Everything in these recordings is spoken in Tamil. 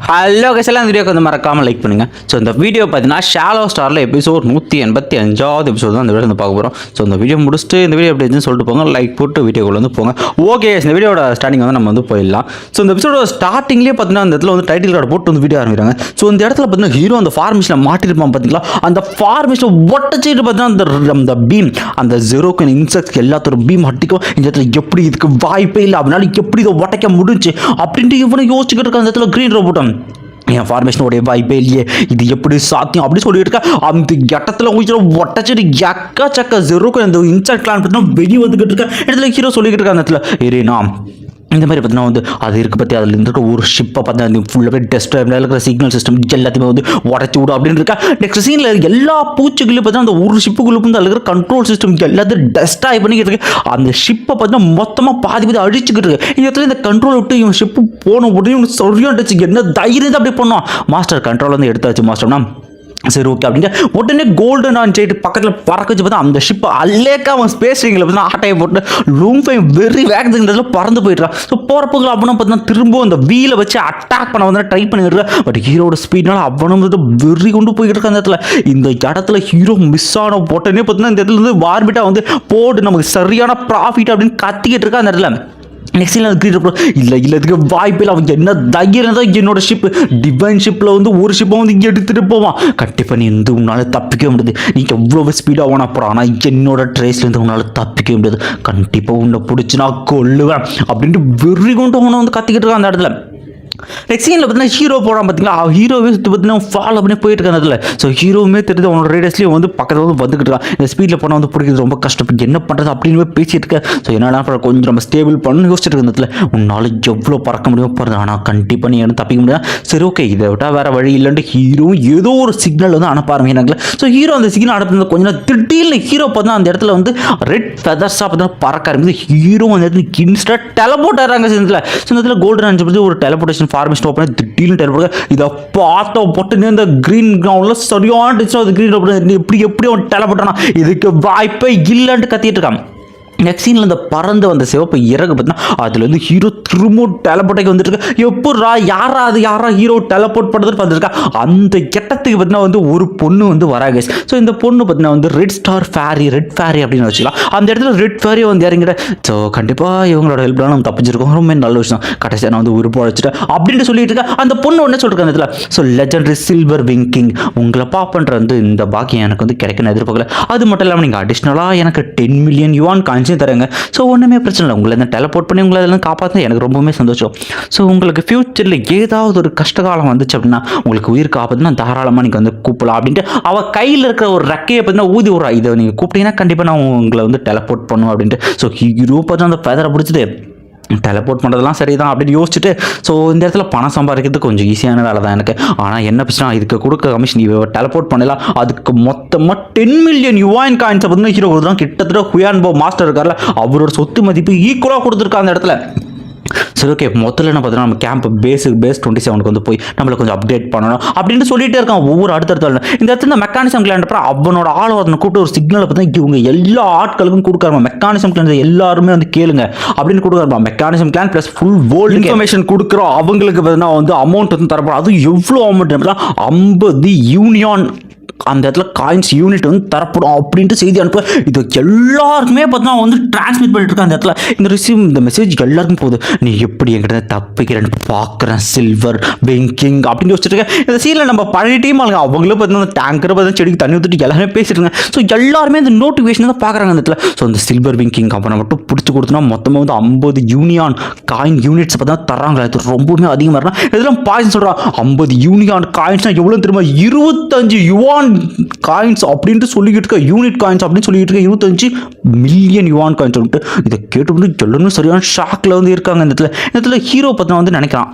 ஹலோ கைஸ், எல்லாம் இந்த வீடியோக்கு வந்து மறக்காமல் லைக் பண்ணுங்க. ஸோ இந்த வீடியோ பார்த்தீங்கன்னா ஷாலோ ஸ்டாரில் எபிசோட் 185வது எபிசோட் தான் இந்த வீடியோ வந்து பார்க்க போகிறோம். ஸோ இந்த வீடியோ முடிச்சுட்டு இந்த வீடியோ எப்படி இருந்துன்னு சொல்லிட்டு போங்க, லைக் போட்டு வீடியோக்குள்ள வந்து போங்க. ஓகே, இந்த வீடியோட ஸ்டார்டிங் வந்து நம்ம வந்து போயிடலாம். ஸோ இந்த எபிசோட ஸ்டார்டிங்லேயே பார்த்தீங்கன்னா அந்த இடத்துல வந்து டைட்டில் கார்டு போட்டு வந்து வீடியோ ஆரம்பிக்கிறாங்க. ஸோ இந்த இடத்துல பார்த்தீங்கன்னா ஹீரோ அந்த ஃபார்மேஷனில் மாட்டிருப்பான் பார்த்தீங்களா, அந்த ஃபார்மேஷனை ஒட்டச்சிட்டு பார்த்தீங்கன்னா அந்த பீம், அந்த ஜெரோக்கு இன்செக்ட்ஸ் எல்லாத்தோட பீம் அட்டிக்கும். இந்த இடத்துல எப்படி இதுக்கு வாய்ப்பே இல்லை, அதனால எப்படி இதை ஒட்டைக்க முடிஞ்சு அப்படின்ட்டு இவனை யோசிச்சுக்கிட்டு இருக்க. அந்த இடத்துல கிரீன் ரோபோட்டம் என் ஃபார்மேஷனுடைய வாய்ப்பே இல்லையே, இது எப்படி சாத்தியம் அப்படி சொல்லிட்டு இருக்க. அந்த இடத்துல ஒட்டச்சிட்டு எக்கச்சக்க ஜெரோக்கு அந்த இன்செக்ட் கிளான் பார்த்தீங்கன்னா வெளியே வந்துக்கிட்டு இருக்க. இடத்துல ஹீரோ சொல்லிக்கிட்டு இருக்க. அந்த இடத்துல ஏறினா இந்த மாதிரி பார்த்தீங்கன்னா வந்து அது இருக்குது பற்றி அதில் இருக்க ஒரு ஷிப்பை பார்த்தீங்கன்னா ஃபுல்லாகவே டெஸ்ட்டாக இருக்கிற சிக்னல் சிஸ்டம் எல்லாத்தையுமே வந்து உடச்சி விடும் அப்படின்னு இருக்கா. நெக்ஸ்ட் சீனில் எல்லா பூச்சிகளையும் பார்த்தீங்கன்னா அந்த ஒரு ஷிப்புக்குள்ளே வந்து அதில் இருக்கிற கண்ட்ரோல் சிஸ்டம் எல்லாத்தையும் டெஸ்ட்டாக பண்ணிக்கிட்டு இருக்கு. அந்த ஷிப்பை பார்த்தீங்கன்னா மொத்தமாக பாதி அழிச்சிக்கிட்டு இருக்கு. இந்த இடத்துல இந்த கண்ட்ரோல் விட்டு இவன் ஷிப்பு போன உடனே இவன் சரியாண்டுச்சு. என்ன தைரியம் தான் அப்படி பண்ணோம். மாஸ்டர் கண்ட்ரோல் வந்து எடுத்தாச்சு மாஸ்டர்னா சரி ஓகே அப்படின்ட்டு உடனே கோல்டன் ஆன் சைட்டு பக்கத்தில் பறக்க வச்சு பார்த்தா அந்த ஷிப் அல்லேக்கா அவன் ஸ்பேஸ் ரிங்கில் பார்த்தா ஆட்டையை போட்டு லூம் ஃபைம் வெறி வேகத்துக்கு பறந்து போயிட்டுறான். ஸோ போகிறப்போக்கில் அப்படின்னா பார்த்தீங்கன்னா திரும்ப அந்த வீலை வச்சு அட்டாக் பண்ண வந்து ட்ரை பண்ணிடுறா. பட் ஹீரோட ஸ்பீட்னால அவனும் வந்து வெறி கொண்டு போயிட்டு இருக்க. அந்த இடத்துல இந்த இடத்துல ஹீரோ மிஸ் ஆன போட்டனே பார்த்தீங்கன்னா இந்த இடத்துல வந்து வார்பிட்டா வந்து போட்டு நமக்கு சரியான ப்ராஃபிட் அப்படின்னு கத்திக்கிட்டு இருக்கா. அந்த இடத்துல நெக்ஸ்ட் இல்லை இதுக்கு வாய்ப்பு இல்லை. அவங்க என்ன தைரியம் தான் என்னோட ஷிப் டிவைன் ஷிப்பில் வந்து ஒரு ஷிப்பை வந்து இங்கே எடுத்துகிட்டு போவான். கண்டிப்பாக நீ வந்து உன்னால் தப்பிக்க முடியாது. நீ எவ்வளோ ஸ்பீடாக ஓனா போகிறான், ஆனால் என்னோட ட்ரேஸ்லேருந்து உன்னால் தப்பிக்க முடியாது. கண்டிப்பாக உன்னை பிடிச்சி நான் கொல்லுவேன் அப்படின்ட்டு வெறி கொண்டு உன்னை வந்து கத்திக்கிட்டு இருக்கான். அந்த இடத்துல நெக்ஸ்ட் சீனில் பார்த்தீங்கன்னா ஹீரோ போகிறான் பார்த்தீங்களா, ஹீரோவே சுற்றி பார்த்தீங்கன்னா ஃபாலோ பண்ணி போயிட்டு இருக்காங்க. அதில் ஸோ ஹீரோவுமே தெரிஞ்சு அவனோட ரேடர்ஸ்லேயும் வந்து பக்கத்தில் வந்து வந்துக்கிட்டு இருக்கான். இந்த ஸ்பீடில் போனால் வந்து பிடிக்கிறது ரொம்ப கஷ்டப்பட்டு என்ன பண்ணுறது அப்படின்னு பேசிட்டு இருக்கேன். ஸோ என்னடா கொஞ்சம் நம்ம ஸ்டேபிள் பண்ணு யோசிச்சுட்டு இருக்க. உன்னால் எவ்வளோ பறக்க முடியும் பாருங்க, ஆனால் கண்டிப்பாக நீ என்ன தப்பிக்க முடியாது. சரி ஓகே, இதை விட்டால் வேறு வழி இல்லைன்ட்டு ஹீரோவும் ஏதோ ஒரு சிக்னல் வந்து அனுப்ப ஆரம்பிக்கிறாங்களே. ஸோ ஹீரோ அந்த சிக்னல் அனுப்புறது கொஞ்சம் நேரம் திடீர்னு ஹீரோ பார்த்தா அந்த இடத்துல வந்து ரெட் ஃபெதர்ஸாக பார்த்தீங்கன்னா பறக்க ஆரம்பிச்சு. ஹீரோ அந்த இடத்துல இன்ஸ்டா டெலபோர்ட் ஆகிறாங்க. ஸோ இந்த இடத்துல கோல்டன் அஞ்சு ஒரு டெலபோர்டேஷன் ஃபார்மேஷன் ஓப்பன் திடீர்னு டெலபோர்ட். இதை பார்த்தா போட்டு இந்த கிரீன் கிரவுண்டில் சரியான டிஸ்டர்ப் அது கிரீன் எப்படி அவன் டெலபோர்ட்டானா இதுக்கு வாய்ப்பே இல்லைன்ட்டு கத்திட்டு இருக்கான். நெக்ஸ்ட் சீனில் இந்த பறந்து வந்த சிவப்பு இறகு பார்த்தீங்கன்னா அதில் வந்து ஹீரோ திரும்ப டெலபோர்ட்டாகி வந்துட்டு இருக்கா. எப்படா யாரா ஹீரோ டெலபோர்ட் பண்ணுறதுன்னு பார்த்துருக்கா. அந்த கெட்டத்துக்கு பார்த்தீங்கன்னா வந்து ஒரு பொண்ணு வந்து வராங்க. ஸோ இந்த பொண்ணு பார்த்தீங்கன்னா வந்து ரெட் ஃபேரி அப்படின்னு வச்சுக்கலாம். அந்த இடத்துல ரெட் ஃபேரி வந்து இறங்கிட்ட. ஸோ கண்டிப்பாக இவங்களோட ஹெல்ப்லாம் நம்ம தப்பிச்சிருக்கோம், ரொம்ப நல்ல விஷயம். கடைசியாக நான் வந்து உருப்ப வச்சுட்டேன் அப்படின்ட்டு சொல்லிட்டு இருக்கேன். அந்த பொண்ணு ஒன்று சொல்லிருக்கேன் அந்த இடத்துல. ஸோ லெஜெண்டரி சில்வர் விங்கிங் உங்களை பாப்பன்ற வந்து இந்த பாக்கியம் எனக்கு வந்து கிடைக்கணும் எதிர்பார்க்கல. அது மட்டும் இல்லாமல் நீங்கள் அடிஷ்னலாக எனக்கு 10 மில்லியன் யுவான் காயின்ஸ் தராங்க. ஸோ ஒன்றுமே பிரச்சனை இல்லை, உங்களை டெலபோர்ட் பண்ணி உங்களை அதெல்லாம் காப்பாற்ற எனக்கு ரொம்பவுமே சந்தோஷம். ஸோ உங்களுக்கு ஃபியூச்சரில் ஏதாவது ஒரு கஷ்டகாலம் வந்துச்சு அப்படின்னா உங்களுக்கு உயிர் காப்பாற்றுனா தாராளமாக நீங்கள் வந்து கூப்பிடலாம் அப்படின்ட்டு அவள் கையில் இருக்கிற ஒரு ரெக்கையை பார்த்தீங்கன்னா ஊதி விட்றா. இதை நீங்கள் கூப்பிட்டீங்கன்னா கண்டிப்பாக நான் உங்களை வந்து டெலபோர்ட் பண்ணுவேன் அப்படின்ட்டு. ஸோ ஹீரோ பார்த்து அந்த ஃபெதரை பிடிச்சிட்டு டெலபோர்ட் பண்ணுறதுலாம் சரி தான் அப்படின்னு யோசிச்சுட்டு ஸோ இந்த இடத்துல பணம் சம்பாதிக்கிறது கொஞ்சம் ஈஸியான வேலை தான் எனக்கு. ஆனால் என்ன பிரச்சனை, இதுக்கு கொடுக்க கமிஷன் டெலபோர்ட் பண்ணலாம். அதுக்கு மொத்தமாக 10 மில்லியன் யுவான் காயின்ஸை பார்த்தீங்கன்னா ஹீரோ கொடுத்துருக்கான். கிட்டத்தட்ட ஹுயான்போ மாஸ்டர் இருக்கார்ல, அவரோட சொத்து மதிப்பு ஈக்குவலாக கொடுத்துருக்காங்க அந்த இடத்துல. சரி ஓகே, முதல்ல என்ன பார்த்தீங்கன்னா நம்ம கேம்ப் பேஸ் 27க்கு வந்து போய் நம்மளை கொஞ்சம் அப்டேட் பண்ணணும் அப்படின்னு சொல்லிட்டே இருக்கான் ஒவ்வொரு அடுத்தடுத்த. இந்த இடத்துல மெக்கானிசம் கிளாண்ட் அவனோட ஆளை கூப்பிட்டு ஒரு சிக்னலை பார்த்தீங்கன்னா இவங்க எல்லா ஆட்களுக்கும் கொடுக்குறாங்க. மெக்கானிசம் கிளான் எல்லாருமே வந்து கேளுங்க அப்படின்னு கொடுக்குறாங்க. Mechanism clan plus full world information கொடுக்குறோம். அவங்களுக்கு பார்த்தீங்கன்னா வந்து அமௌண்ட் வந்து தரப்போம். அதுவும் எவ்வளோ அமௌண்ட் 50 யூனியான் அந்த இடத்துல காயின்ஸ் யூனிட் வந்து தரப்படும் அப்படின்ட்டு செய்தி அனுப்ப. இது எல்லாருக்குமே பார்த்தீங்கன்னா வந்து டிரான்ஸ்மிட் பண்ணிட்டு இருக்கா. அந்த இடத்துல இந்த மெசேஜ் எல்லாருக்கும் போகுது. நீ எப்படி என்கிட்ட தப்பிக்கிறேன்னு பார்க்குறேன் சில்வர் விங்கிங் அப்படின்னு யோசிச்சிருக்கேன். இந்த சீனில் நம்ம பழைய டீம் ஆளுங்க அவங்களும் பார்த்தீங்கன்னா டேங்கரை பார்த்து செடிக்கு தண்ணி ஊற்றிட்டு எல்லாருமே பேசிட்டு இருக்காங்க. ஸோ எல்லாருமே இந்த நோட்டிஃபிகேஷன் தான் பார்க்குறாங்க. அந்த இடத்துல ஸோ அந்த சில்வர் விங்கிங் கம்பெனி மட்டும் பிடிச்சி கொடுத்தோன்னா மொத்தமாக வந்து 50 யூனியான் காயின் யூனிட்ஸ் பார்த்தா தராங்க. இது ரொம்பவுமே அதிகமாக இருக்கலாம். இதெல்லாம் பாய்ஸ் சொல்கிறான். 50 யூனியான் காயின்ஸ்னால் எவ்வளோ தெரியுமா, 25 யுவான் காயின்ஸ் அப்படின்ட்டு சொல்லிக்கிட்டு இருக்க. யூனிட் காயின்ஸ் அப்படின்னு சொல்லிட்டு இருக்க. 25 மில்லியன் யுவான் காயின்ஸ் சொல்லிட்டு இதை கேட்டு வந்து எல்லாரும் சரியான ஷாக்கில் வந்து இருக்காங்க. இந்த இடத்துல ஹீரோ பார்த்தா வந்து நினைக்கிறான்.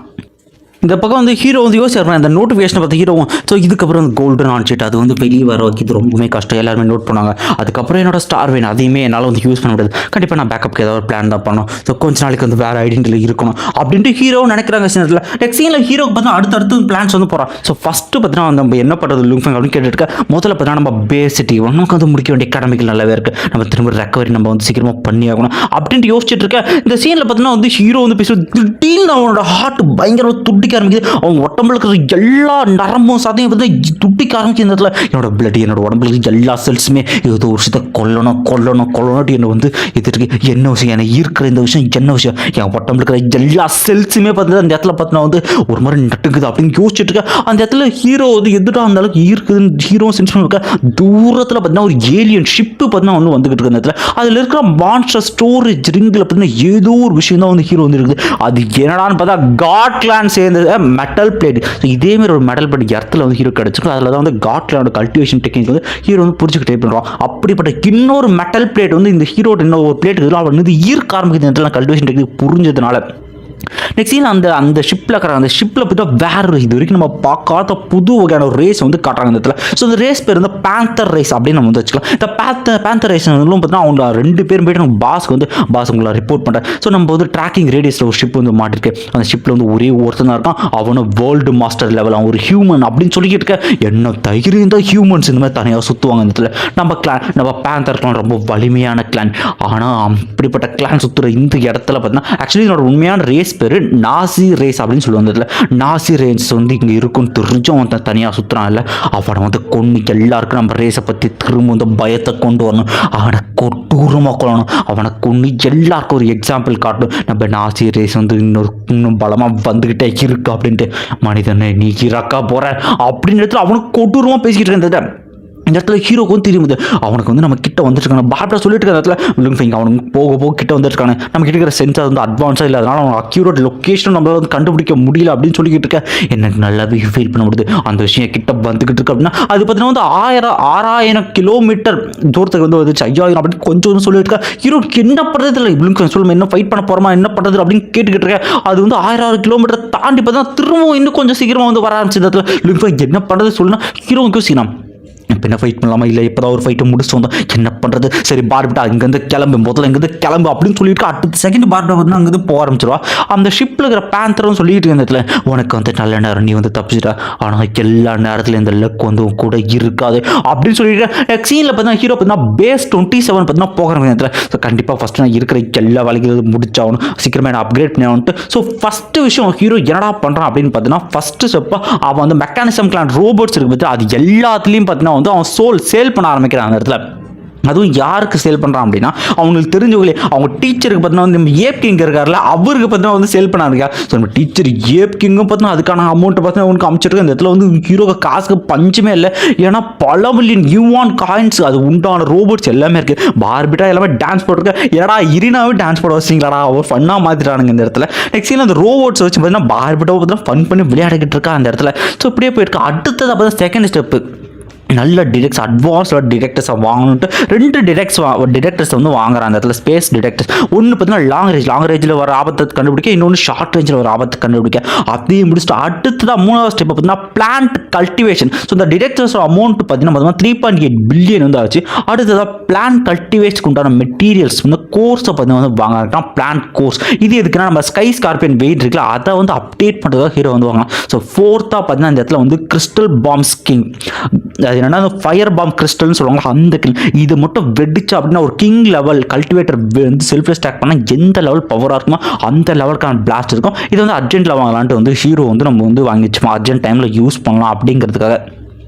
இந்த பக்கம் வந்து ஹீரோ வந்து யோசிச்சிருப்பேன் அந்த நோட்டிஃபிகேஷனை பார்த்து ஹீரோவும். ஸோ இதுக்கப்புறம் வந்து கோல்டன் ஆன்சைட் அது வந்து வெளியே வர வைக்கிறது ரொம்பவுமே கஷ்டம், எல்லாருமே நோட் பண்ணாங்க. அதுக்கப்புறம் என்னோட ஸ்டார் வேணும், அதையுமே என்னால் வந்து யூஸ் பண்ண முடியாது. கண்டிப்பாக நான் பேக்கப்புக்கு ஏதாவது ஒரு பிளான் தான் பண்ணணும். ஸோ கொஞ்ச நாளைக்கு வந்து வேறு ஐடென்டிட்டியில் இருக்கணும் அப்படின்ட்டு ஹீரோ நினைக்கிறாங்க. சீனில் நெக்ஸ்ட் சீனில் ஹீரோக்கு பார்த்தா அடுத்தடுத்து பிளான்ஸ் வந்து போகிறான். ஸோ ஃபஸ்ட்டு பார்த்தீங்கன்னா நம்ம என்ன பண்ணுறது லுங்ஃபங் அப்படின்னு கேட்டுருக்க. முதல்ல பார்த்தீங்கன்னா நம்ம பேசிட்டி நமக்கு வந்து முடிக்க வேண்டிய கடமைகள் நல்லாவே இருக்குது. நம்ம திரும்ப ரெக்கவரி நம்ம வந்து சீக்கிரமாக பண்ணி ஆகணும் அப்படின்ட்டு யோசிச்சுட்டு இருக்கேன். இந்த சீனில் பார்த்தீங்கன்னா வந்து ஹீரோ வந்து பேசுவது திடீர்னு அவனோட ஹார்ட் பயங்கரமாக துடிக்க துடிக்க ஆரம்பிக்குது. அவன் உடம்புல இருக்கிற எல்லா நரம்பும் சதையும் வந்து துடிக்க ஆரம்பிச்சு. இந்த இடத்துல என்னோட பிளட் என்னோட உடம்புல இருக்கிற எல்லா செல்ஸுமே ஏதோ ஒரு விஷயத்தை கொல்லணும் என்னை வந்து எதிர்க்கு என்ன விஷயம் என்னை ஈர்க்கிற இந்த விஷயம் என்ன விஷயம், என் உடம்புல இருக்கிற எல்லா செல்ஸுமே பார்த்தீங்கன்னா அந்த இடத்துல பார்த்தீங்கன்னா வந்து ஒரு மாதிரி நட்டுக்குது அப்படின்னு யோசிச்சுட்டு இருக்க. அந்த இடத்துல ஹீரோ வந்து எதுடா அந்த அளவுக்கு ஈர்க்குதுன்னு ஹீரோ சென்ஸ் இருக்க. தூரத்தில் பார்த்தீங்கன்னா ஒரு ஏலியன் ஷிப்பு பார்த்தீங்கன்னா வந்து வந்துகிட்டு இருக்கு. அந்த இடத்துல அதில் இருக்கிற மான்ஸ்டர் ஸ்டோரேஜ் ரிங்கில் பார்த்தீங்கன்னா ஏதோ ஒரு விஷயம் தான் வந்து ஹீரோ வந்து இருக்குது. அது என்னடான்னு பார்த்தா காட்லாண்ட் சேர்ந்த மெட்டல் பிளேட். இதேமாரி ஒரு மெட்டல் பிளேட் இடத்துல வந்து ஹீரோ கிடச்சிருக்கு. அதில் தான் வந்து காட்லாண்டோட கல்டிவேஷன் டெக்னிக் வந்து ஹீரோ வந்து புரிஞ்சுக்கிட்டே பண்ணுறான். அப்படிப்பட்ட இன்னொரு மெட்டல் பிளேட் வந்து இந்த ஹீரோட இன்னொரு ஒரு பிளேட் இருக்குது. அவன் வந்து ஈர்க்க ஆரம்பிக்குது. இந்த இடத்துல கல்டிவேஷன் டெக்னிக் புரிஞ்சதுனால நெக்ஸ்ட் அந்த ஷிப்பில் இருக்கிற அந்த ஷிப்பில் பார்த்தா வேறு இது வரைக்கும் நம்ம பார்க்காத புது வகையான ஒரு ரேஸ் வந்து காட்டுறாங்க இந்த இடத்துல. ஸோ இந்த ரேஸ் பேர் வந்து பேந்தர் ரேஸ் அப்படின்னு நம்ம வந்து வச்சுக்கலாம். இந்த பேந்தர் ரேஸ் பார்த்தீங்கன்னா அவங்க 2 பேரும் போய்ட்டு நம்ம பாஸ் உங்களை ரிப்போர்ட் பண்ணுறேன். ஸோ நம்ம வந்து ட்ராக்கிங் ரேடியஸில் ஒரு ஷிப் வந்து மாட்டிருக்கு. அந்த ஷிப்பில் வந்து ஒரே ஒருத்தன் தான் இருக்கான். அவனும் வேர்ல்டு மாஸ்டர் லெவல், அவன் ஒரு ஹியூமன் அப்படின்னு சொல்லிக்கிட்டு இருக்க. என்ன தைரியம் தான் ஹியூமன்ஸ் இந்த மாதிரி தனியாக சுற்றுவாங்க இந்த இடத்துல. நம்ம பேந்தர் கிளான் ரொம்ப வலிமையான கிளான். ஆனால் அப்படிப்பட்ட கிளான் சுற்றுற இந்த இடத்துல பார்த்தீங்கன்னா ஆக்சுவலி என்னோட உண்மையான ரேஸ் பேர் நாசி ரேஸ் அப்படின்னு சொல்லுவாங்க. இதில் நாசி ரேஸ் வந்து இங்கே இருக்குன்னு தெரிஞ்சும் அவன் தனியாக சுற்றுறான். இல்லை அவனை வந்து கொண்டு எல்லாருக்கும் நம்ம ரேஸை பற்றி திரும்ப வந்து பயத்தை கொண்டு வரணும். அவனை கொடூரமாக கொள்ளணும். அவனை கொண்டு எல்லாருக்கும் ஒரு எக்ஸாம்பிள் காட்டணும். நம்ம நாசி ரேஸ் வந்து இன்னும் பலமாக வந்துக்கிட்டே இருக்கு அப்படின்ட்டு. மனிதனை நீ இறக்கா போகிற அப்படின்றது அவனுக்கு கொடூரமாக பேசிக்கிட்டு இருந்தது. இந்த இடத்துல ஹீரோக்கு வந்து தெரியுது அவனுக்கு வந்து நம்ம கிட்ட வந்துருக்காங்க. பாப்டா சொல்லிட்டு இருக்க இடத்துல விழுங்க அவனுக்கு போக கிட்ட வந்துருக்காங்க. நம்ம கிட்ட இருக்கிற சென்சார் வந்து அட்வான்ஸாக இல்லை, அதனால அவன் அக்யூரேட் லொக்கேஷன் நம்மளால வந்து கண்டுபிடிக்க முடியல அப்படின்னு சொல்லிக்கிட்டு இருக்க. எனக்கு நல்லாவே ஃபீல் பண்ண முடியுது. அந்த விஷயம் கிட்ட வந்துக்கிட்டு இருக்கு அப்படின்னா அது பார்த்தீங்கன்னா வந்து 6000 கிலோமீட்டர் தூரத்துக்கு வந்து வந்துச்சு. 5000 அப்படின்னு கொஞ்சம் சொல்லிட்டு இருக்கா. ஹீரோக்கு என்ன பண்ணுறது இல்லை, விழுங்க சொல்லுமா என்ன ஃபைட் பண்ண போகிறோமா என்ன பண்ணுறது அப்படின்னு கேட்டுக்கிட்டு இருக்கேன். அது வந்து 1000 கிலோமீட்டர் தாண்டி பார்த்தா திரும்பவும் இன்னும் கொஞ்சம் சீக்கிரமாக வந்து வர ஆரம்பிச்சு. இடத்துல என்ன பண்ணுறது சொல்லுன்னா ஹீரோவுக்கு யோசிக்கலாம். இப்போ என்ன ஃபைட் பண்ணலாமா, இல்லை இப்போ தான் ஒரு ஃபைட்டை முடிச்சு வந்தோம் என்ன பண்ணுறது, சரி பார்பிட்டா இங்கேருந்து கிளம்பு முதல்ல இங்கேருந்து கிளம்பு அப்படின்னு சொல்லிட்டு அடுத்த செகண்ட் பார்பிட்டா வந்து அங்கேருந்து போக ஆரம்பிச்சிருவா. அந்த ஷிப்பில் இருக்கிற பேந்தரும் சொல்லிட்டு இருந்ததுல உனக்கு வந்து நல்ல நேரம் நீ வந்து தப்பிச்சிட்டா, ஆனால் எல்லா நேரத்தில் இந்த லக் வந்து கூட இருக்காது அப்படின்னு சொல்லிட்டு நெக்ஸ்ட் சீனில் பார்த்தீங்கன்னா ஹீரோ பார்த்தீங்கன்னா பேஸ் 27 பார்த்தீங்கன்னா போகிற நேரத்தில் ஸோ கண்டிப்பாக ஃபஸ்ட்டு நான் இருக்கிற எல்லா வேலைகளும் முடிச்சாகணும், சீக்கிரமாக நான் அப்கிரேட் பண்ணி. ஸோ ஃபஸ்ட்டு விஷயம் ஹீரோ என்னடா பண்ணுறான் அப்படின்னு பார்த்தீங்கன்னா ஃபஸ்ட்டு ஸ்டெப்பாக அவன் வந்து மெக்கானிசம் கிளான் ரோபோட்ஸ் இருக்கு பார்த்து அது எல்லாத்துலேயும் பார்த்தீங்கன்னா வந்து அவன் சேல் பண்ண ஆரம்பிக்கிறான் அந்த இடத்துல. அதுவும் யாருக்கு சேல் பண்ணுறான் அப்படின்னா அவங்களுக்கு தெரிஞ்சவங்களே அவங்க டீச்சருக்கு பார்த்தீங்கன்னா வந்து நம்ம ஏப் கிங் இருக்கார்ல அவருக்கு பார்த்தீங்கன்னா வந்து சேல் பண்ணாருங்க. ஸோ நம்ம டீச்சர் ஏப் கிங்கும் பார்த்தீங்கன்னா அதுக்கான அமௌண்ட்டை பார்த்தீங்கன்னா அவனுக்கு அமைச்சிருக்கு. இந்த இடத்துல வந்து ஹீரோக்கு காசுக்கு பஞ்சமே இல்லை. ஏன்னா பல மில்லியன் யூவான் காயின்ஸ் அது உண்டான ரோபோட்ஸ் எல்லாமே இருக்குது. பார்பிட்டா எல்லாமே டான்ஸ் போட்டிருக்கு. ஏடா இரினாவே டான்ஸ் போட வச்சிங்களாடா அவர் ஃபன்னாக மாற்றிட்டானுங்க இந்த இடத்துல. நெக்ஸ்ட் அந்த ரோபோட்ஸ் வச்சு பார்த்தீங்கன்னா பார்பிட்டாவை பார்த்தீங்கன்னா ஃபன் பண்ணி விளையாடிக்கிட்டு இருக்கா அந்த இடத்துல. ஸோ இப்படியே போயிருக்கு. அடுத்தது அப்போ தான் செகண்ட் ஸ்டெப்பு நல்ல டிடெக்ட்ஸ் அட்வான்ஸ்டாக டிடெக்டர்ஸை வாங்கணுன்ட்டு 2 டிடெக்டர்ஸ் வந்து வாங்குறான் அந்த இடத்துல. ஸ்பேஸ் டிடெக்டர்ஸ் ஒன்று பார்த்தீங்கன்னா லாங் ரேஞ்சில் வர ஆபத்தை கண்டுபிடிக்க, இன்னொன்று ஷார்ட் ரேஞ்சில் வர ஆபத்தை கண்டுபிடிக்க. அதையும் முடிச்சுட்டு அடுத்ததான் 3வது ஸ்டெப் பார்த்தீங்கன்னா பிளான்ட் கல்டிவேஷன். ஸோ இந்த டிடெக்டர்ஸ் அமௌண்ட் பார்த்தீங்கன்னா 3.8 பில்லியன் வந்து ஆச்சு. அடுத்ததாக பிளான்ட் கல்டிவேஷனுக்கு உண்டான மெட்டீரியல்ஸ் வந்து கோர்ஸை பார்த்தீங்கன்னா வந்து வாங்கலாம். பிளான்ட் கோர்ஸ் இது எதுக்குன்னா நம்ம ஸ்கை ஸ்கார்பியன் வெயிட் இருக்குல்ல அதை வந்து அப்டேட் பண்ணுறதுக்காக ஹீரோ வந்து வாங்கலாம். ஸோ 4th பார்த்தீங்கன்னா இந்த இடத்துல வந்து கிறிஸ்டல் பாம் ஸ்கிங், அது என்னன்னா ஃபயர் பாம் கிறிஸ்டல்னு சொல்லுவாங்க. அந்த இது மட்டும் வெடிச்சு அப்படின்னா ஒரு கிங் லெவல் கல்டிவேட்டர் வந்து செல்ஃப் ஸ்டாக் பண்ணால் எந்த லெவல் பவராக இருக்குமோ அந்த லெவலுக்கான பிளாஸ்ட் இருக்கும். இது வந்து அர்ஜென்ட்டில் வாங்கலான்ட்டு வந்து ஹீரோ வந்து நம்ம வந்து வாங்கி வச்சுப்போம், அர்ஜென்ட் டைமில் யூஸ் பண்ணலாம் அப்படிங்கிறதுக்காக.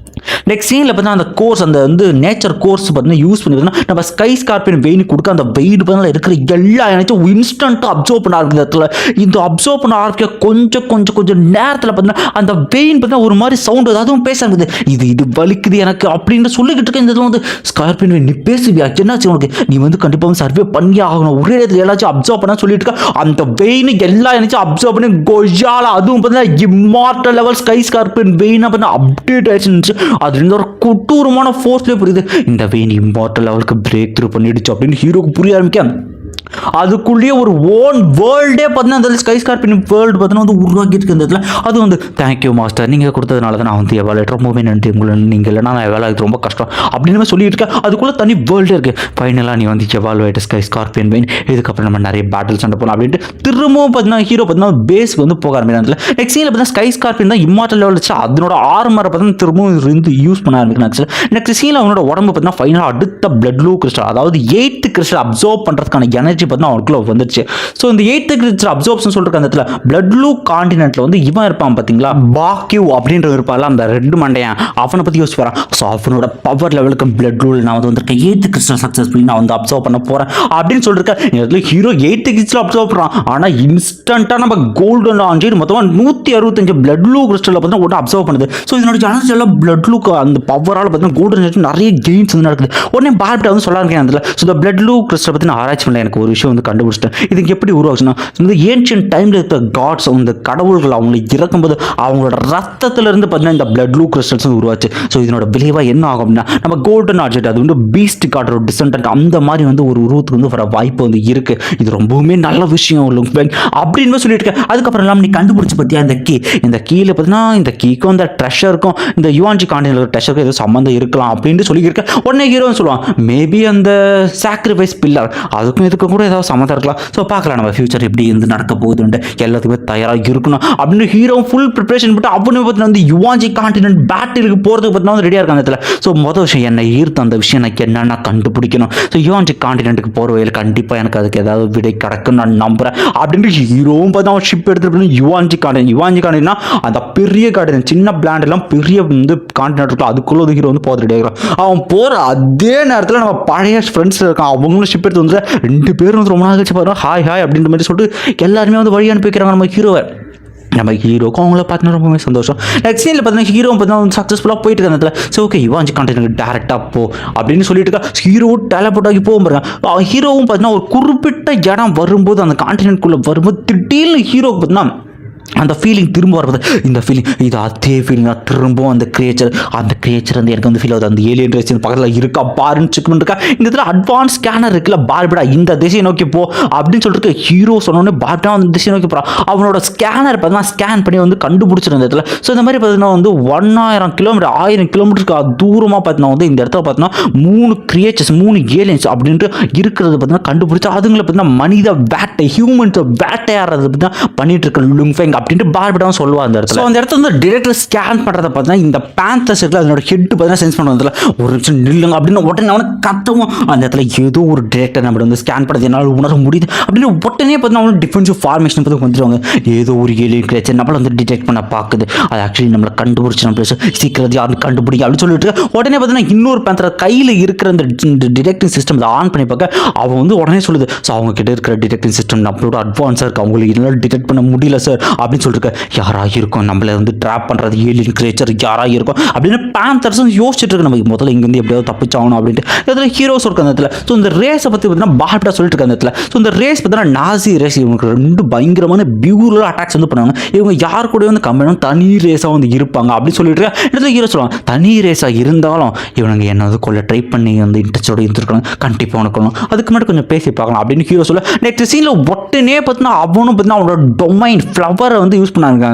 நெக்ஸ்ட் சீனில் பார்த்தீங்கன்னா அந்த கோர்ஸ் அந்த வந்து நேச்சர் கோர்ஸ் பார்த்தீங்கன்னா யூஸ் பண்ணி நம்ம ஸ்கை ஸ்கார்பியன் வெயின் கொடுக்க அந்த வெயின் பார்த்தீங்கன்னா இருக்கிற எல்லா எனக்கும் இன்ஸ்டன்ட்டாக அப்சர்வ் பண்ண ஆரம்பிக்கிறதுல இந்த அப்சர்வ் பண்ண ஆரம்பிக்க கொஞ்சம் நேரத்தில் பார்த்தீங்கன்னா அந்த வெயின் பார்த்தீங்கன்னா ஒரு மாதிரி சவுண்டு அதுவும் பேச ஆரம்பிக்குது. இது வலிக்குது எனக்கு அப்படின்னு சொல்லிக்கிட்டு இருக்க. இந்த இதில் வந்து ஸ்கார்பியன் வெயின் நீ பேசுவியா என்னாச்சு உனக்கு, நீ வந்து கண்டிப்பாக வந்து சர்வே பண்ணி ஆகணும், ஒரே இடத்துல எல்லாச்சும் அப்சர்வ் பண்ண சொல்லிட்டு இருக்க. அந்த வெயின் எல்லா எனக்கும் அப்சர்வ் பண்ணி கொய்யால அதுவும் பார்த்தீங்கன்னா இம்மார்டல் லெவல் ஸ்கை ஸ்கார்பியன் வெயினாக பார்த்தீங்கன்னா அப்டேட் ஆயிடுச்சு. அது ஒரு கொடூரமான ஃபோர்ஸ்லேயே புரியுது இந்த வெயின் இம்மார்டல் லெவலுக்கு பிரேக் த்ரூ பண்ணிடுச்சு அப்படின்னு ஹீரோக்கு புரிய ஆரம்பிக்க. அதுக்குள்ளேயே ஒரு ஓன் வேர்ல்டே பார்த்தீங்கன்னா அந்த ஸ்கை ஸ்கார்பியன் வேர்ல்டு பார்த்தீங்கன்னா வந்து உருவாக்கிட்டு இருந்ததுல அது வந்து தேங்க்யூ மாஸ்டர் நீங்கள் கொடுத்ததுனால தான் நான் வந்து எவாலேட் ரொம்பவே நன்றி உங்களை, நீங்கள் இல்லைனா நான் எவாலேட் ரொம்ப கஷ்டம் அப்படின்னு சொல்லிட்டு இருக்கேன். அதுக்குள்ளே தனி வேர்ல்டே இருக்குது. ஃபைனலாக நீ வந்து எவாலுவேட் ஸ்கை ஸ்கார்பியன் வெயின், இதுக்கப்புறம் நம்ம நிறைய பேட்டில் சண்டை போகலாம் அப்படின்ட்டு திரும்பவும் பார்த்தீங்கன்னா ஹீரோ பார்த்தீங்கன்னா பேஸ்க்கு வந்து போக ஆரம்பிக்கிறாங்க. நெக்ஸ்ட் சீனில் பார்த்தீங்கன்னா ஸ்கை ஸ்கார்பியன் தான் இம்மார்டல் லெவல் வச்சு அதனோட ஆர்மரை பார்த்தீங்கன்னா திரும்பவும் இருந்து யூஸ் பண்ண ஆரம்பிக்கிறாங்க. நெக்ஸ்ட் சீனில் அவனோட உடம்பு பார்த்தீங்கன்னா ஃபைனலாக அடுத்த பிளட் ப்ளூ கிறிஸ்டல் அதாவது 8th கிறிஸ்டல் அப்சர்வ் பண்ணுறதுக்கான எனர்ஜி எனர்ஜி பார்த்தீங்கன்னா அவனுக்குள்ள வந்துருச்சு. ஸோ இந்த 8th கிரீச்சர் அப்சர்ப்ஷன் சொல்லிருக்க அந்த இடத்துல பிளட் லூ காண்டினென்ட்ல வந்து இவன் இருப்பான் பார்த்தீங்களா, பாக்யூ அப்படின்ற இருப்பாள் அந்த ரெட் மண்டையன், அவனை பற்றி யோசிச்சு வரேன். ஸோ அவனோட பவர் லெவலுக்கு பிளட் லூ நான் வந்து வந்திருக்கேன் 8th கிறிஸ்டல் சக்ஸஸ்ஃபுல்லி நான் வந்து அப்சர்வ் பண்ண போகிறேன் அப்படின்னு சொல்லியிருக்கேன். இதில் ஹீரோ 8th கிறிஸ்டல் அப்சர்வ் பண்ணுறான். ஆனால் இன்ஸ்டண்ட்டாக நம்ம கோல்டன் ஆஞ்சு மொத்தமாக 165 பிளட் லூ கிறிஸ்டலில் பார்த்தீங்கன்னா ஒன்று அப்சர்வ் பண்ணுது. ஸோ இதனோட எனர்ஜி எல்லாம் பிளட் லூக்கு அந்த பவரால் பார்த்தீங்கன்னா கோல்டன் எனர்ஜி நிறைய கெயின்ஸ் வந்து நடக்குது. உடனே பார்பிட்டா வந்து சொல்ல இருக்கேன் அதில். ஸோ இந்த பிளட் லூ கிறிஸ்டல் பற்றி நான் ஆராய்ச்சி பண்ணல, எனக்கு ஒரு விஷயம் வந்து கண்டுபிடிச்சிட்டேன். இதுக்கு எப்படி உருவாச்சுன்னா இந்த ஏன்ஷியன்ட் டைமில் இருக்க காட்ஸ் இந்த கடவுள்கள் அவங்களை இறக்கும்போது அவங்களோட ரத்தத்திலிருந்து பார்த்தீங்கன்னா இந்த பிளட் லூ கிறிஸ்டல்ஸ் வந்து உருவாச்சு. ஸோ இதனோட விளைவாக என்ன ஆகும் அப்படின்னா நம்ம கோல்டன் ஆப்ஜெக்ட் அது வந்து பீஸ்ட் காட்டுற டிசெண்டன்ட் அந்த மாதிரி வந்து ஒரு உருவத்துக்கு வந்து வர வாய்ப்பு வந்து இருக்கு. இது ரொம்பவுமே நல்ல விஷயம் அப்படின்னு சொல்லிட்டு இருக்கேன். அதுக்கப்புறம் எல்லாம் நீ கண்டுபிடிச்சு பார்த்தியா இந்த கீழே பார்த்தீங்கன்னா இந்த கீக்கும் இந்த ட்ரெஷருக்கும் இந்த யுவான்ஜி காண்டினல் ட்ரெஷருக்கும் ஏதோ சம்மந்தம் இருக்கலாம் அப்படின்னு சொல்லியிருக்கேன். உடனே ஹீரோன்னு சொல்லுவான் மேபி அந்த சாக்ரிஃபைஸ் பில்லர் அதுக்கும் இதுக்கும் கூட ஏதாவது சம்மந்தம் இருக்கலாம். ஸோ பார்க்கலாம் நம்ம ஃபியூச்சர் எப்படி இருந்து நடக்க போகுதுன்ட்டு எல்லாத்துக்குமே தயாராக இருக்கணும் அப்படின்னு ஹீரோ ஃபுல் ப்ரிப்பரேஷன் போட்டு அவனு பார்த்தீங்கன்னா வந்து யுவான்ஜி காண்டினென்ட் பேட்டிலுக்கு போகிறதுக்கு பார்த்தீங்கன்னா வந்து ரெடியாக இருக்காங்க. இடத்துல ஸோ மொதல் விஷயம் என்னை ஈர்த்து அந்த விஷயம் எனக்கு என்னென்னா கண்டுபிடிக்கணும். ஸோ யுவான்ஜி காண்டினென்ட்டுக்கு போகிற வகையில் கண்டிப்பாக எனக்கு அதுக்கு ஏதாவது விடை கிடக்குன்னு நான் நம்புகிறேன் அப்படின்னு ஹீரோவும் பார்த்தா அவன் ஷிப் எடுத்துகிட்டு யுவான்ஜி காண்டினா அந்த பெரிய காண்டினென்ட் சின்ன பிளாண்ட் எல்லாம் பெரிய வந்து காண்டினென்ட் இருக்கும் அதுக்குள்ள ஒரு ஹீரோ வந்து போகிறது ரெடியாக இருக்கிறான். அவன் போகிற அதே நேரத்தில் நம்ம பழைய ஃப்ரெண்ட்ஸ் இருக்கான் அவங்களும் ஷிப் எடுத்து வந்து 2 பேரும் வந்து ரொம்ப நாள் கழிச்சு பாருங்க ஹாய் அப்படின்ற மாதிரி சொல்லிட்டு எல்லாருமே வந்து வழி அனுப்பி வைக்கிறாங்க நம்ம ஹீரோவை. நம்ம ஹீரோக்கும் அவங்கள பார்த்தீங்கன்னா ரொம்பவே சந்தோஷம். நெக்ஸ்ட் சீனில் பார்த்தீங்கன்னா ஹீரோ பார்த்தீங்கன்னா சக்ஸஸ்ஃபுல்லாக போயிட்டு இருக்க இடத்துல ஸோ ஓகே யுவான்ஜி காண்டினென்ட் டேரெக்டாக போ அப்படின்னு சொல்லிட்டு இருக்கா. ஹீரோ டேலப்போர்ட் ஆகி போகும் பாருங்க. ஹீரோவும் பார்த்தீங்கன்னா ஒரு குறிப்பிட்ட இடம் வரும்போது அந்த காண்டினென்ட்குள்ளே வரும்போது திடீர்னு ஹீரோக்கு பார்த்தீங்கன்னா அந்த ஃபீலிங் திரும்ப வருது. இந்த ஃபீலிங் இது அதே ஃபீலிங்காக திரும்பவும் அந்த கிரியேச்சர் வந்து எனக்கு வந்து ஃபீல் ஆகுது. அந்த ஏலியன் ரேஸ் பக்கத்தில் இருக்கா பாருன்னு செக் பண்ணிருக்கா. இந்த இடத்துல அட்வான்ஸ் ஸ்கேனர் இருக்குல்ல பார்பிடா இந்த திசையை நோக்கி போ அப்படின்னு சொல்லிட்டு ஹீரோ சொன்னோடனே பார்பிடா அந்த திசையை நோக்கி போகிறான். அவனோட ஸ்கேனர் பார்த்தீங்கன்னா ஸ்கேன் பண்ணி வந்து கண்டுபிடிச்சிருந்த இடத்துல. ஸோ இந்த மாதிரி பார்த்தீங்கன்னா வந்து 1000 கிலோமீட்டர் 1000 கிலோமீட்டருக்கு தூரமாக பார்த்தீங்கன்னா வந்து இந்த இடத்துல பார்த்தீங்கன்னா 3 கிரியேச்சர்ஸ் 3 ஏலியன்ஸ் அப்படின்ட்டு இருக்கிறது பார்த்தீங்கன்னா கண்டுபிடிச்சா அதுங்களை பார்த்தீங்கன்னா மனித வேட்டை ஹியூமன்ஸை வேட்டையாடுறது பார்த்தீங்கன்னா பண்ணிட்டு இருக்க லுங்ஃபெங் அப்படின்ட்டு பார்பிடாவும் சொல்லுவா அந்த இடத்துல. அந்த இடத்துல வந்து டிரெக்டர் ஸ்கேன் பண்ணுறத பார்த்தீங்கன்னா இந்த பேந்தர்ஸ் இருக்குல்ல அதனோட ஹெட் பார்த்தீங்கன்னா சென்ஸ் பண்ணுறதுல ஒரு நிமிஷம் நில்லுங்க அப்படின்னு உடனே அவனை கத்தவும் அந்த இடத்துல ஏதோ ஒரு டிரெக்டர் நம்ம வந்து ஸ்கேன் பண்ணுறது என்னால் உணர முடியுது அப்படின்னு உடனே பார்த்தீங்கன்னா அவனோட டிஃபென்சிவ் ஃபார்மேஷன் பற்றி வந்துடுவாங்க. ஏதோ ஒரு ஏலியன் கிரியேச்சர் நம்மளை வந்து டிடெக்ட் பண்ண பார்க்குது அது ஆக்சுவலி நம்மளை கண்டுபிடிச்சி நம்ம சீக்கிரம் அது கண்டுபிடிக்க அப்படின்னு சொல்லிட்டு உடனே பார்த்தீங்கன்னா இன்னொரு பேந்தர் கையில் இருக்கிற அந்த டிடெக்டிங் சிஸ்டம் அதை ஆன் பண்ணி பார்க்க அவன் வந்து உடனே சொல்லுது ஸோ அவங்க கிட்ட இருக்கிற டிடெக்டிங் சிஸ்டம் நம்மளோட அட்வான்ஸாக இருக்குது அவங்களுக்கு இதெல்லாம் டிடெக்ட் பண்ண முடியல சார் அப்படின்னு சொல்லிட்டு யாராக இருக்கும் நம்மளை வந்து ட்ராப் பண்ணுறது ஏலியன் கிரியேச்சர் யாராக இருக்கும் அப்படின்னு பேந்தர்ஸும் யோசிச்சுட்டு இருக்கு. நமக்கு முதல்ல இங்கேருந்து எப்படியாவது தப்பிச்சாகணும் அப்படின்ட்டு இதில் ஹீரோஸ் இருக்க அந்த இடத்துல. ஸோ இந்த ரேஸை பற்றி பார்த்தீங்கன்னா பார்பிடா சொல்லிட்டு இருக்க அந்த இடத்துல. ஸோ இந்த ரேஸ் பார்த்தீங்கன்னா நாசி ரேஸ் இவங்களுக்கு 2 பயங்கரமான பியூரல் அட்டாக்ஸ் வந்து பண்ணுவாங்க. இவங்க யார் கூட வந்து கம்பெனியும் தனி ரேஸாக வந்து இருப்பாங்க அப்படின்னு சொல்லிட்டு இடத்துல ஹீரோ சொல்லுவாங்க தனி ரேஸாக இருந்தாலும் இவனுங்க என்ன வந்து கொள்ள ட்ரை பண்ணி வந்து இன்ட்ரெஸ்டோடு இருந்துருக்காங்க கண்டிப்பாக உனக்கணும் அதுக்கு முன்னாடி கொஞ்சம் பேசி பார்க்கலாம் அப்படின்னு ஹீரோ சொல்ல. நெக்ஸ்ட் சீனில் ஒட்டுனே பார்த்தீங்கன்னா அவனும் பார்த்தீங்கன்னா அவனோட டொமைன் ஃப்ளவரை வந்து யூஸ் பண்ணாங்க.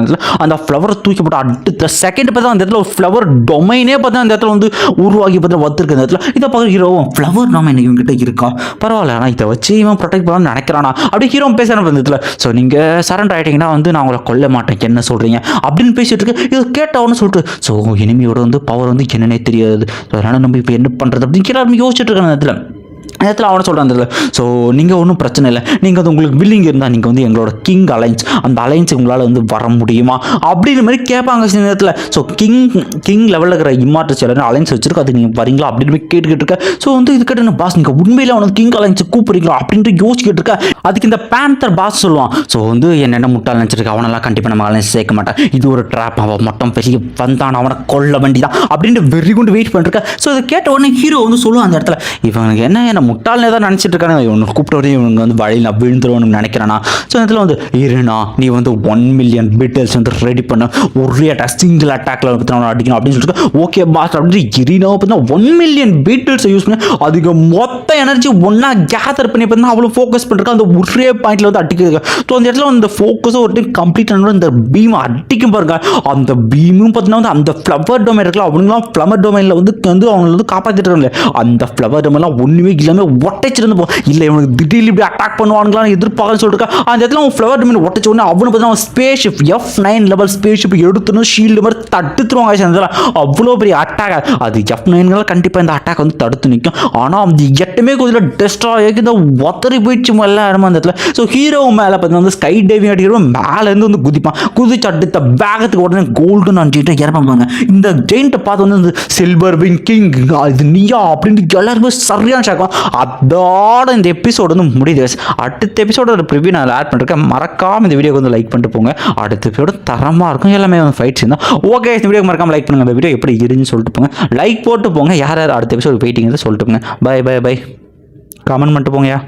அந்த ஃப்ளவரை தூக்கி போட்டு அடுத்த செகண்ட் பார்த்தா அந்த இடத்துல ஒரு ஃப்ளவர் டொமைனே பார்த்தா அந்த இடத்துல வந்து உருவாகி பார்த்தா வந்துருக்கு அந்த இடத்துல. இதை பார்க்குற ஹீரோவும் ஃப்ளவர் டொமைன் இவங்ககிட்ட இருக்கா பரவாயில்ல ஆனால் இதை வச்சு இவன் ப்ரொடெக்ட் பண்ணலாம்னு நினைக்கிறானா அப்படி ஹீரோ பேசுகிறேன் அந்த இடத்துல. ஸோ நீங்கள் சரண்டர் ஆகிட்டீங்கன்னா வந்து நான் உங்களை கொல்ல மாட்டேன் என்ன சொல்கிறீங்க அப்படின்னு பேசிட்டு இருக்கு. இது கேட்டவனு சொல்லிட்டு ஸோ எனிமியோட வந்து பவர் வந்து என்னன்னே தெரியாது அதனால் நம்ம இப்போ என்ன பண்ணுறது அப்படின்னு எல்லாருமே யோசிச்சுட்டு இருக்காங்க அந்த இடத்துல. நேரத்தில் அவனை சொல்கிறான் அந்த ஸோ நீங்கள் ஒன்றும் பிரச்சனை இல்லை நீங்கள் வந்து உங்களுக்கு வில்லிங் இருந்தால் நீங்கள் வந்து எங்களோட கிங் அலைன்ஸ் அந்த அலைன்ஸுக்கு உங்களால் வந்து வர முடியுமா அப்படின்ற மாதிரி கேட்பாங்க சில நேரத்தில். ஸோ கிங் லெவலில் இருக்கிற இம்மார்டல்ஸ் எல்லாரும் அலைன்ஸ் வச்சிருக்கு அது நீங்கள் வரீங்களா அப்படின்னு மாதிரி கேட்டுக்கிட்டு இருக்க. ஸோ வந்து இது கேட்டு பாஸ் நீங்கள் உண்மையில் அவனை கிங் அலைன்ஸை கூப்பிடுறீங்களா அப்படின்ட்டு யோசிச்சுக்கிட்டு இருக்க. அதுக்கு இந்த பேந்தர் பாஸ் சொல்லுவான் ஸோ வந்து என்னென்ன முட்டாள் நினச்சிருக்கு அவனெல்லாம் கண்டிப்பாக நம்ம அலைன்ஸ் சேர்க்க மாட்டான் இது ஒரு ட்ராப் அவன் மட்டும் பெரிய வந்தான் அவனை கொல்ல வேண்டிதான் அப்படின்ட்டு வெறி கொண்டு வெயிட் பண்ணிருக்க. ஸோ இதை கேட்ட உடனே ஹீரோ வந்து சொல்லுவான் அந்த இடத்துல இவனுக்கு என்ன முட்டாள்னே தான் நினச்சிட்டு இருக்கானு இவனுக்கு கூப்பிட்ட வரையும் இவங்க வந்து வழியில் நான் விழுந்துருவோம்னு நினைக்கிறானா. ஸோ இதில் வந்து இருனா நீ வந்து 1 மில்லியன் பீட்டல்ஸ் வந்து ரெடி பண்ண ஒரே அட்டாக் சிங்கிள் அட்டாக்ல பற்றி அடிக்கணும் அப்படின்னு சொல்லிட்டு ஓகே பாஸ் அப்படின்னு இரினாவை பார்த்தீங்கன்னா 1 மில்லியன் பீட்டல்ஸை யூஸ் பண்ணி அதுக்கு மொத்த எனர்ஜி ஒன்றா கேதர் பண்ணி பார்த்தீங்கன்னா அவ்வளோ ஃபோக்கஸ் பண்ணிருக்கா அந்த ஒரே பாயிண்ட்ல வந்து அடிக்கிறது. ஸோ அந்த இடத்துல அந்த ஃபோக்கஸை ஒரு டைம் கம்ப்ளீட் ஆன இந்த பீம் அடிக்கும் பாருங்க அந்த பீமும் பார்த்தீங்கன்னா வந்து அந்த ஃப்ளவர் டொமைன் இருக்கலாம் அவனுங்களாம் ஃப்ளவர் டொமைனில் வந்து அவங்க வந்து காப்பாற்றிட்டு இருக்காங்க அந்த ஃப்ளவர் டொமைன்லாம் ஒன்றுமே இல்லை எல்லாமே ஒட்டைச்சிருந்து போ இல்லை இவனுக்கு திடீர்னு இப்படி அட்டாக் பண்ணுவானுங்களான்னு எதிர்பார்க்கன்னு சொல்லிட்டு அந்த இடத்துல அவன் ஃப்ளவர் டிமின் ஒட்டச்ச உடனே அவனு பார்த்தீங்கன்னா space ship F9 level space ship எடுத்துன்னு ஷீல்டு மாதிரி தடுத்துருவாங்க. அவ்வளோ பெரிய அட்டாக் அது F9 கண்டிப்பாக இந்த அட்டாக் வந்து தடுத்து நிற்கும். ஆனால் அந்த 8 கொஞ்சம் டெஸ்ட்ராய் ஆகி இந்த ஒத்தறி போயிடுச்சு எல்லா இடமும் அந்த இடத்துல. ஸோ ஹீரோ மேலே பார்த்தீங்கன்னா வந்து ஸ்கை டைவிங் அடிக்கிறோம் மேலேருந்து வந்து குதிப்பான். குதிச்சு அடுத்த வேகத்துக்கு உடனே கோல்டுன்னு அடிச்சுட்டு இறப்பாங்க. இந்த ஜெயிண்ட்டை பார்த்து வந்து சில்வர் விங் கிங் இது நீயா அப்படின்ட்டு எல்லாருமே சரியான ஷாக்கும். அதோட இந்த எபிசோடு வந்து முடியுது. அடுத்த எபிசோட ப்ரிவியூ நான் ஆட் பண்ணிருக்கேன். மறக்காம இந்த வீடியோக்கு வந்து லைக் பண்ணிட்டு போங்க. அடுத்த எபிசோட தரமாக இருக்கும். எல்லாமே வந்து ஃபைட்ஸ் தான். ஓகே இந்த வீடியோ மறக்காம லைக் பண்ணுங்க. இந்த வீடியோ எப்படி இருந்துன்னு சொல்லிட்டு போங்க. லைக் போட்டு போங்க. யார் யார் அடுத்த எபிசோடு வெயிட்டிங் சொல்லிட்டு போங்க. By by by. கமெண்ட் பண்ணிட்டு போங்கயா.